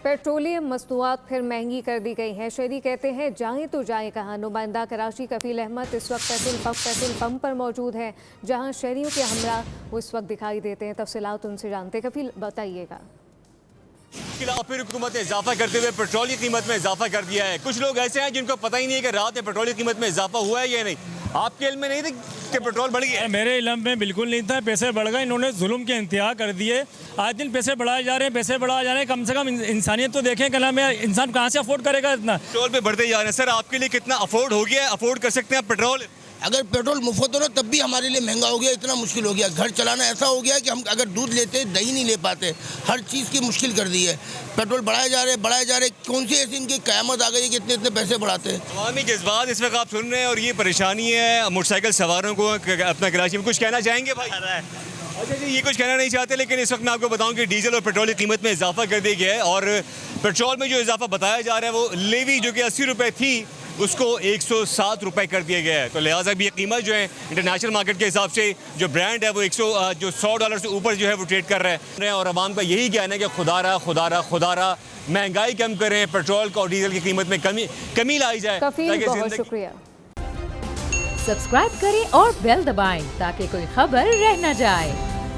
Petroleum मसनूआत फिर महंगी कर दी गई हैं। शहरी कहते हैं जाएं तो जाएं कहाँ। नुमाइंदा कराची कफील अहमद इस वक्त पेट्रोल पंप पर मौजूद है, जहां शहरियों के हमरा वो इस वक्त दिखाई देते हैं। तफसीलात उनसे जानते हैं। कफील, बताइएगा। फिर हुकूमत ने इजाफा करते हुए पेट्रोल की कीमत में इजाफा कर दिया है। कुछ लोग ऐसे हैं जिनको पता ही नहीं है कि रात में पेट्रोल की कीमत में इजाफा हुआ है या नहीं। आपके इल्म में नहीं थे कि पेट्रोल बढ़ गया? मेरे इल्म में बिल्कुल नहीं था। पैसे बढ़ गए, इन्होंने जुल्म के इंतहा कर दिए। आज दिन पैसे बढ़ाए जा रहे हैं, पैसे बढ़ाए जा रहे हैं। कम से कम इंसानियत तो देखें। क्या नाम है, इंसान कहाँ से अफोर्ड करेगा इतना? पेट्रोल पे बढ़ते जा रहे हैं। सर, आपके लिए कितना अफोर्ड हो गया है? अफोर्ड कर सकते हैं आप पेट्रोल? अगर पेट्रोल मुफ्त हो ना तब भी हमारे लिए महंगा हो गया। इतना मुश्किल हो गया, घर चलाना ऐसा हो गया कि हम अगर दूध लेते दही नहीं ले पाते। हर चीज़ की मुश्किल कर दी है। पेट्रोल बढ़ाए जा रहे। कौन सी ऐसी इनकी क़यामत आ गई है कि इतने इतने पैसे बढ़ाते हैं? अवामी जज्बात इस वक्त आप सुन रहे हैं और ये परेशानी है मोटरसाइकिल सवारों को अपना कराची में। कुछ कहना चाहेंगे भाई? अच्छा जी, ये कुछ कहना नहीं चाहते, लेकिन इस वक्त मैं आपको बताऊं कि डीजल और पेट्रोल की कीमत में इजाफा कर दिया गया है। और पेट्रोल में जो इजाफा बताया जा रहा है वो लेवी जो कि 80 रुपये थी उसको 107 रुपये कर दिया गया है। तो लिहाजा भी ये कीमत जो है इंटरनेशनल मार्केट के हिसाब से जो ब्रांड है वो $100 से ऊपर जो है वो ट्रेड कर रहे हैं। और आवाम का यही कहना है कि खुदारा महंगाई कम करें, पेट्रोल और डीजल की कीमत में कमी लाई जाए। बहुत शुक्रिया। सब्सक्राइब करें और बेल दबाएं ताकि कोई खबर रह न जाए।